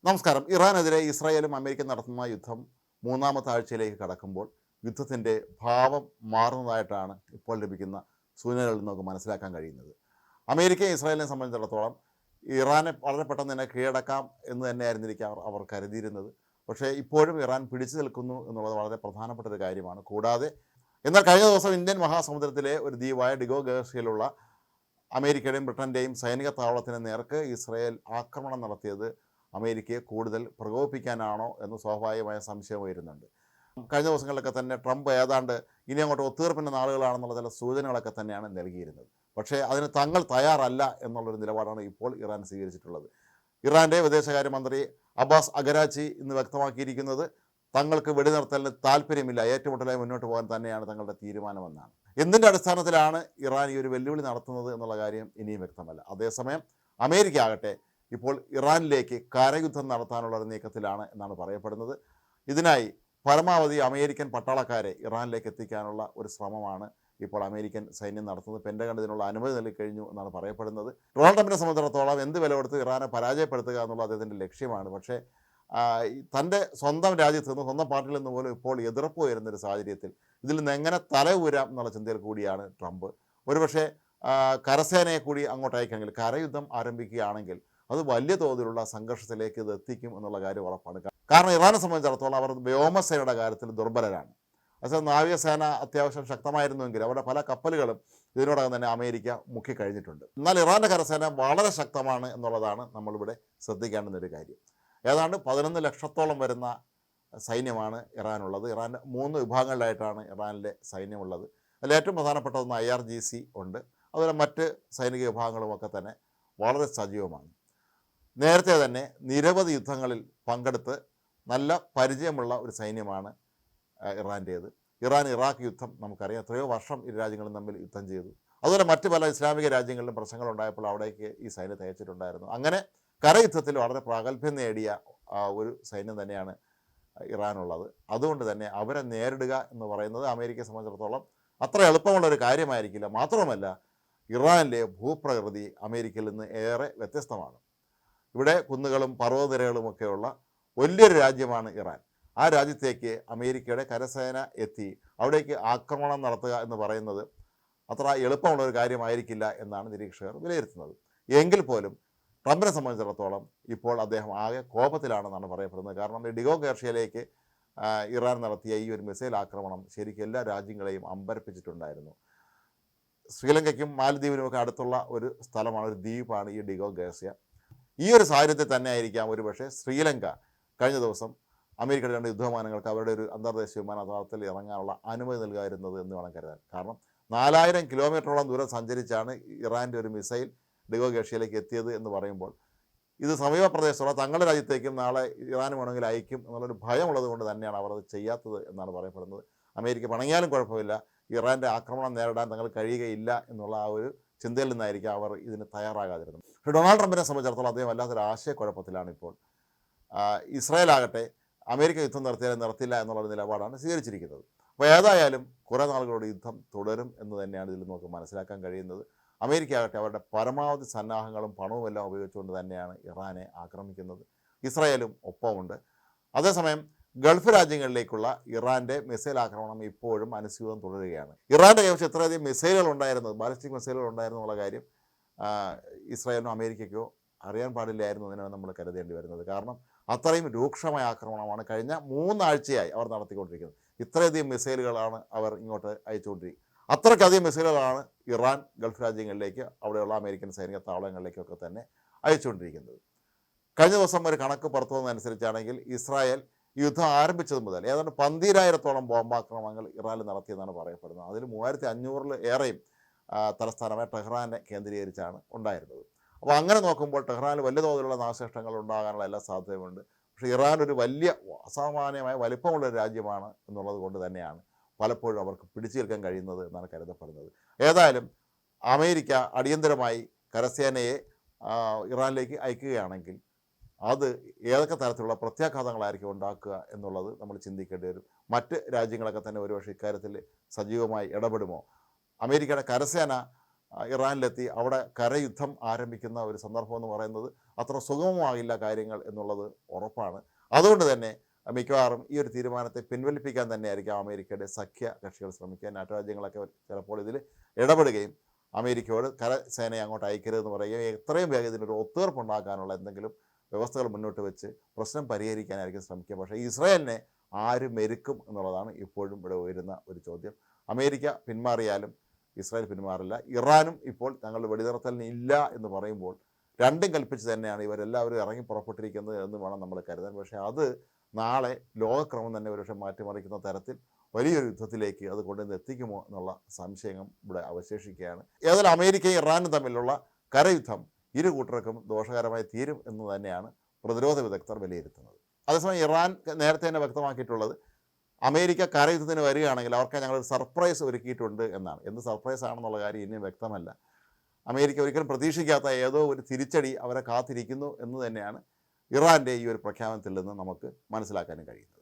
നമസ്കാരം. ഇറാനെതിരെ ഇസ്രായേലും അമേരിക്കയും നടത്തുന്ന യുദ്ധം മൂന്നാമത്തെ ആഴ്ചയിലേക്ക് കടക്കുമ്പോൾ യുദ്ധത്തിൻ്റെ ഭാവം മാറുന്നതായിട്ടാണ് ഇപ്പോൾ ലഭിക്കുന്ന സൂചനകളിൽ നിന്ന് നമുക്ക് മനസ്സിലാക്കാൻ കഴിയുന്നത്. അമേരിക്കയും ഇസ്രായേലിനെ സംബന്ധിച്ചിടത്തോളം ഇറാനെ വളരെ പെട്ടെന്ന് തന്നെ കീഴടക്കാം എന്ന് തന്നെയായിരുന്നിരിക്കാം അവർ കരുതിയിരുന്നത്. പക്ഷേ ഇപ്പോഴും ഇറാൻ പിടിച്ചു നിൽക്കുന്നു എന്നുള്ളത് വളരെ പ്രധാനപ്പെട്ട ഒരു കാര്യമാണ്. കൂടാതെ എന്നാൽ കഴിഞ്ഞ ദിവസം ഇന്ത്യൻ മഹാസമുദ്രത്തിലെ ഒരു ദ്വീപായ ഡിഗോ ഗേർഷ്യയിലുള്ള അമേരിക്കയുടെയും ബ്രിട്ടൻ്റെയും സൈനിക താവളത്തിന് നേർക്ക് ഇസ്രായേൽ ആക്രമണം നടത്തിയത് അമേരിക്കയെ കൂടുതൽ പ്രകോപിപ്പിക്കാനാണോ എന്ന് സ്വാഭാവികമായ സംശയം വരുന്നുണ്ട്. കഴിഞ്ഞ ദിവസങ്ങളിലൊക്കെ തന്നെ ട്രംപ് ഏതാണ്ട് ഇനി അങ്ങോട്ട് ഒത്തീർപ്പിൻ്റെ നാളുകളാണെന്നുള്ള ചില സൂചനകളൊക്കെ തന്നെയാണ് നൽകിയിരുന്നത്. പക്ഷേ അതിന് തങ്ങൾ തയ്യാറല്ല എന്നുള്ളൊരു നിലപാടാണ് ഇപ്പോൾ ഇറാൻ സ്വീകരിച്ചിട്ടുള്ളത്. ഇറാൻ്റെ വിദേശകാര്യമന്ത്രി അബ്ബാസ് അഗരാച്ചി ഇന്ന് വ്യക്തമാക്കിയിരിക്കുന്നത് തങ്ങൾക്ക് വെടിനിർത്തലിന് താല്പര്യമില്ല, ഏറ്റുമുട്ടലായി മുന്നോട്ട് പോകാൻ തന്നെയാണ് തങ്ങളുടെ തീരുമാനമെന്നാണ്. എന്തിൻ്റെ അടിസ്ഥാനത്തിലാണ് ഇറാൻ ഈ ഒരു വെല്ലുവിളി നടത്തുന്നത് എന്നുള്ള കാര്യം ഇനിയും വ്യക്തമല്ല. അതേസമയം അമേരിക്ക ആകട്ടെ ഇപ്പോൾ ഇറാനിലേക്ക് കരയുദ്ധം നടത്താനുള്ള ഒരു നീക്കത്തിലാണ് എന്നാണ് പറയപ്പെടുന്നത്. ഇതിനായി പരമാവധി അമേരിക്കൻ പട്ടാളക്കാരെ ഇറാനിലേക്ക് എത്തിക്കാനുള്ള ഒരു ശ്രമമാണ് ഇപ്പോൾ അമേരിക്കൻ സൈന്യം നടത്തുന്നത്. പെൻറ്റഗൺ ഇതിനുള്ള അനുമതി നൽകിക്കഴിഞ്ഞു എന്നാണ് പറയപ്പെടുന്നത്. ഡൊണാൾഡ് ട്രംപിനെ സംബന്ധിച്ചിടത്തോളം എന്ത് വില കൊടുത്ത് ഇറാനെ പരാജയപ്പെടുത്തുക എന്നുള്ള അദ്ദേഹത്തിൻ്റെ ലക്ഷ്യമാണ്. പക്ഷേ തൻ്റെ സ്വന്തം രാജ്യത്ത് നിന്ന് സ്വന്തം പാർട്ടിയിൽ നിന്ന് പോലും ഇപ്പോൾ എതിർപ്പ് വരുന്നൊരു സാഹചര്യത്തിൽ ഇതിൽ നിന്ന് എങ്ങനെ തല ഊരാം എന്നുള്ള ചിന്തയിൽ കൂടിയാണ് ട്രംപ്. ഒരുപക്ഷെ കരസേനയെ കൂടി അങ്ങോട്ട് അയക്കാമെങ്കിൽ, കരയുദ്ധം ആരംഭിക്കുകയാണെങ്കിൽ അത് വലിയ തോതിലുള്ള സംഘർഷത്തിലേക്ക് ഇത് എത്തിക്കും എന്നുള്ള കാര്യം ഉറപ്പാണ്. കാരണം ഇറാനെ സംബന്ധിച്ചിടത്തോളം അവർ വ്യോമസേനയുടെ കാര്യത്തിൽ ദുർബലരാണ്. പക്ഷേ നാവികസേന അത്യാവശ്യം ശക്തമായിരുന്നുവെങ്കിൽ അവരുടെ പല കപ്പലുകളും ഇതിനോടകം തന്നെ അമേരിക്ക മുക്കിക്കഴിഞ്ഞിട്ടുണ്ട്. എന്നാൽ ഇറാൻ്റെ കരസേന വളരെ ശക്തമാണ് എന്നുള്ളതാണ് നമ്മളിവിടെ ശ്രദ്ധിക്കേണ്ടുന്ന ഒരു കാര്യം. ഏതാണ്ട് 11 ലക്ഷത്തോളം വരുന്ന സൈന്യമാണ് ഇറാനുള്ളത്. ഇറാൻ്റെ 3 വിഭാഗങ്ങളിലായിട്ടാണ് ഇറാനിലെ സൈന്യമുള്ളത്. അതിൽ ഏറ്റവും പ്രധാനപ്പെട്ട ഒന്ന് IRGC ഉണ്ട്. അതുപോലെ മറ്റ് സൈനിക വിഭാഗങ്ങളുമൊക്കെ തന്നെ വളരെ സജീവമാണ്. നേരത്തെ തന്നെ നിരവധി യുദ്ധങ്ങളിൽ പങ്കെടുത്ത് നല്ല പരിചയമുള്ള ഒരു സൈന്യമാണ് ഇറാൻ്റേത്. ഇറാൻ ഇറാഖ് യുദ്ധം നമുക്കറിയാം, എത്രയോ വർഷം ഇരു രാജ്യങ്ങളും തമ്മിൽ യുദ്ധം ചെയ്തു. അതുപോലെ മറ്റ് പല ഇസ്ലാമിക രാജ്യങ്ങളിലും പ്രശ്നങ്ങളുണ്ടായപ്പോൾ അവിടേക്ക് ഈ സൈന്യത്തെ അയച്ചിട്ടുണ്ടായിരുന്നു. അങ്ങനെ കരയുദ്ധത്തിൽ വളരെ പ്രാഗൽഭ്യം നേടിയ ഒരു സൈന്യം തന്നെയാണ് ഇറാനുള്ളത്. അതുകൊണ്ട് തന്നെ അവരെ നേരിടുക എന്ന് പറയുന്നത് അമേരിക്കയെ സംബന്ധിച്ചിടത്തോളം അത്ര എളുപ്പമുള്ളൊരു കാര്യമായിരിക്കില്ല. മാത്രമല്ല ഇറാനിലെ ഭൂപ്രകൃതി അമേരിക്കയിൽ നിന്ന് ഏറെ വ്യത്യസ്തമാണ്. ഇവിടെ കുന്നുകളും പർവ്വതനിരകളുമൊക്കെയുള്ള വലിയൊരു രാജ്യമാണ് ഇറാൻ. ആ രാജ്യത്തേക്ക് അമേരിക്കയുടെ കരസേന എത്തി അവിടേക്ക് ആക്രമണം നടത്തുക എന്ന് പറയുന്നത് അത്ര എളുപ്പമുള്ളൊരു കാര്യമായിരിക്കില്ല എന്നാണ് നിരീക്ഷകർ വിലയിരുത്തുന്നത്. എങ്കിൽ പോലും ട്രംപിനെ സംബന്ധിച്ചിടത്തോളം ഇപ്പോൾ അദ്ദേഹം ആകെ കോപത്തിലാണെന്നാണ് പറയപ്പെടുന്നത്. കാരണം ഈ ഡിഗോ ഗേർഷ്യയിലേക്ക് ഇറാൻ നടത്തിയ ഈ ഒരു മിസൈൽ ആക്രമണം ശരിക്കും എല്ലാ രാജ്യങ്ങളെയും അമ്പരപ്പിച്ചിട്ടുണ്ടായിരുന്നു. ശ്രീലങ്കയ്ക്കും മാലദ്വീപിനുമൊക്കെ അടുത്തുള്ള ഒരു സ്ഥലമാണ്, ഒരു ദ്വീപാണ് ഈ ഡിഗോ ഗേർഷ്യ. ഈ ഒരു സാഹചര്യത്തിൽ തന്നെ ആയിരിക്കാം ഒരുപക്ഷെ ശ്രീലങ്ക കഴിഞ്ഞ ദിവസം അമേരിക്കയുടെ 2 യുദ്ധവിമാനങ്ങൾക്ക് അവരുടെ ഒരു അന്തർദേശീയ വിമാനത്താവളത്തിൽ ഇറങ്ങാനുള്ള അനുമതി നൽകാതിരുന്നത് എന്ന് വേണം കരുതാൻ. കാരണം 4000 കിലോമീറ്ററോളം ദൂരം സഞ്ചരിച്ചാണ് ഇറാൻ്റെ ഒരു മിസൈൽ ഡിഗോ ഗേർഷ്യയിലേക്ക് എത്തിയത് എന്ന് പറയുമ്പോൾ ഇത് സമീപ പ്രദേശത്തുള്ള തങ്ങളുടെ രാജ്യത്തേക്കും നാളെ ഇറാൻ വേണമെങ്കിൽ അയക്കും എന്നുള്ളൊരു ഭയമുള്ളത് കൊണ്ട് തന്നെയാണ് അവർ അത് ചെയ്യാത്തത് എന്നാണ് പറയപ്പെടുന്നത്. അമേരിക്ക പണങ്ങിയാലും കുഴപ്പമില്ല, ഇറാൻ്റെ ആക്രമണം നേരിടാൻ തങ്ങൾ കഴിയുകയില്ല എന്നുള്ള ആ ഒരു ചിന്തയിൽ നിന്നായിരിക്കും അവർ ഇതിന് തയ്യാറാകാതിരുന്നത്. പക്ഷേ ഡൊണാൾഡ് ട്രംപിനെ സംബന്ധിച്ചിടത്തോളം അദ്ദേഹം വല്ലാത്തൊരു ആശയക്കുഴപ്പത്തിലാണ് ഇപ്പോൾ. ഇസ്രായേൽ ആകട്ടെ അമേരിക്ക യുദ്ധം നിർത്തിയാലും നിർത്തില്ല എന്നുള്ളൊരു നിലപാടാണ് സ്വീകരിച്ചിരിക്കുന്നത്. അപ്പോൾ ഏതായാലും കുറേ നാളുകളുടെ യുദ്ധം തുടരും എന്ന് തന്നെയാണ് ഇതിൽ നമുക്ക് മനസ്സിലാക്കാൻ കഴിയുന്നത്. അമേരിക്ക ആകട്ടെ അവരുടെ പരമാവധി സന്നാഹങ്ങളും പണവും എല്ലാം ഉപയോഗിച്ചുകൊണ്ട് തന്നെയാണ് ഇറാനെ ആക്രമിക്കുന്നത്. ഇസ്രായേലും ഒപ്പമുണ്ട്. അതേസമയം ഗൾഫ് രാജ്യങ്ങളിലേക്കുള്ള ഇറാൻ്റെ മിസൈൽ ആക്രമണം ഇപ്പോഴും അനുസ്യൂതം തുടരുകയാണ്. ഇറാൻ്റെ കൈവശം ഇത്രയധികം മിസൈലുകൾ ഉണ്ടായിരുന്നത്, ബാലിസ്റ്റിക് മിസൈലുകൾ ഉണ്ടായിരുന്നു എന്നുള്ള കാര്യം ഇസ്രായേലിനോ അമേരിക്കയ്ക്കോ അറിയാൻ പാടില്ലായിരുന്നു എന്നാണ് നമ്മൾ കരുതേണ്ടി വരുന്നത്. കാരണം അത്രയും രൂക്ഷമായ ആക്രമണമാണ് കഴിഞ്ഞ 3 ആഴ്ചയായി അവർ നടത്തിക്കൊണ്ടിരിക്കുന്നത്. ഇത്രയധികം മിസൈലുകളാണ് അവർ ഇങ്ങോട്ട് അയച്ചുകൊണ്ടിരിക്കുന്നത്. അത്രയ്ക്കധികം മിസൈലുകളാണ് ഇറാൻ ഗൾഫ് രാജ്യങ്ങളിലേക്ക്, അവിടെയുള്ള അമേരിക്കൻ സൈനിക താവളങ്ങളിലേക്കൊക്കെ തന്നെ അയച്ചുകൊണ്ടിരിക്കുന്നത്. കഴിഞ്ഞ ദിവസം ഒരു കണക്ക് പുറത്തു വന്നതനുസരിച്ചാണെങ്കിൽ ഇസ്രായേൽ യുദ്ധം ആരംഭിച്ചത് മുതൽ ഏതാണ്ട് 12,000-ഓളം ബോംബാക്രമണങ്ങൾ ഇറാനിൽ നടത്തിയെന്നാണ് പറയപ്പെടുന്നത്. അതിൽ 3,500-ൽ ഏറെയും തലസ്ഥാനമായ ടെഹ്റാനെ കേന്ദ്രീകരിച്ചാണ് ഉണ്ടായിരുന്നത്. അപ്പോൾ അങ്ങനെ നോക്കുമ്പോൾ ടെഹ്റാനിൽ വലിയ തോതിലുള്ള നാശനഷ്ടങ്ങൾ ഉണ്ടാകാനുള്ള എല്ലാ സാധ്യതയുമുണ്ട്. പക്ഷേ ഇറാൻ ഒരു വലിയ അസാമാന്യമായ വലിപ്പമുള്ളൊരു രാജ്യമാണ് എന്നുള്ളത് കൊണ്ട് തന്നെയാണ് പലപ്പോഴും അവർക്ക് പിടിച്ചു നിൽക്കാൻ കഴിയുന്നത് എന്നാണ് കരുതപ്പെടുന്നത്. ഏതായാലും അമേരിക്ക അടിയന്തരമായി കരസേനയെ ഇറാനിലേക്ക് അയക്കുകയാണെങ്കിൽ അത് ഏതൊക്കെ തരത്തിലുള്ള പ്രത്യാഘാതങ്ങളായിരിക്കും ഉണ്ടാക്കുക എന്നുള്ളത് നമ്മൾ ചിന്തിക്കേണ്ടി വരും. മറ്റ് രാജ്യങ്ങളൊക്കെ തന്നെ ഒരുപക്ഷെ ഇക്കാര്യത്തിൽ സജീവമായി ഇടപെടുമോ? അമേരിക്കയുടെ കരസേന ഇറാനിലെത്തി അവിടെ കരയുദ്ധം ആരംഭിക്കുന്ന ഒരു സന്ദർഭം എന്ന് പറയുന്നത് അത്ര സുഗമമാകില്ല കാര്യങ്ങൾ എന്നുള്ളത് ഉറപ്പാണ്. അതുകൊണ്ട് തന്നെ മിക്കവാറും ഈ ഒരു തീരുമാനത്തെ പിൻവലിപ്പിക്കാൻ തന്നെയായിരിക്കും അമേരിക്കയുടെ സഖ്യ കക്ഷികൾ ശ്രമിക്കുക. നാറ്റോ രാജ്യങ്ങളൊക്കെ ചിലപ്പോൾ ഇതിൽ ഇടപെടുകയും അമേരിക്കയോട് കരസേനയെ അങ്ങോട്ട് അയക്കരുതെന്ന് പറയുകയും എത്രയും വേഗം ഇതിനൊരു ഒത്തുതീർപ്പുണ്ടാക്കാനുള്ള എന്തെങ്കിലും വ്യവസ്ഥകൾ മുന്നോട്ട് വെച്ച് പ്രശ്നം പരിഹരിക്കാനായിരിക്കും ശ്രമിക്കുക. പക്ഷേ ഇസ്രായേലിനെ ആര് മെരുക്കും എന്നുള്ളതാണ് ഇപ്പോഴും ഇവിടെ ഉയരുന്ന ഒരു ചോദ്യം. അമേരിക്ക പിന്മാറിയാലും ഇസ്രായേൽ പിന്മാറില്ല. ഇറാനും ഇപ്പോൾ തങ്ങളുടെ വെടിനിർത്തലിന് ഇല്ല എന്ന് പറയുമ്പോൾ രണ്ടും കൽപ്പിച്ച് തന്നെയാണ് ഇവരെല്ലാവരും ഇറങ്ങി പുറപ്പെട്ടിരിക്കുന്നത് എന്ന് വേണം നമ്മൾ കരുതാൻ. പക്ഷേ അത് നാളെ ലോകക്രമം തന്നെ ഒരുപക്ഷെ മാറ്റിമറിക്കുന്ന തരത്തിൽ വലിയൊരു യുദ്ധത്തിലേക്ക് അത് കൊണ്ടുവന്ന് എത്തിക്കുമോ എന്നുള്ള സംശയം ഇവിടെ അവശേഷിക്കുകയാണ്. ഏതായാലും അമേരിക്കയും ഇറാനും തമ്മിലുള്ള കരയുദ്ധം ഇരു കൂട്ടർക്കും ദോഷകരമായി തീരും എന്ന് തന്നെയാണ് പ്രതിരോധ വിദഗ്ധർ വിലയിരുത്തുന്നത്. അതേസമയം ഇറാൻ നേരത്തെ തന്നെ വ്യക്തമാക്കിയിട്ടുള്ളത് അമേരിക്ക കരയുദ്ധത്തിന് വരികയാണെങ്കിൽ അവർക്ക് ഞങ്ങൾ സർപ്രൈസ് ഒരുക്കിയിട്ടുണ്ട് എന്നാണ്. എന്ത് സർപ്രൈസ് ആണെന്നുള്ള കാര്യം ഇനിയും വ്യക്തമല്ല. അമേരിക്ക ഒരിക്കലും പ്രതീക്ഷിക്കാത്ത ഏതോ ഒരു തിരിച്ചടി അവരെ കാത്തിരിക്കുന്നു എന്ന് തന്നെയാണ് ഇറാൻ്റെ ഈ ഒരു പ്രഖ്യാപനത്തിൽ നിന്ന് നമുക്ക് മനസ്സിലാക്കാനും കഴിയുന്നത്.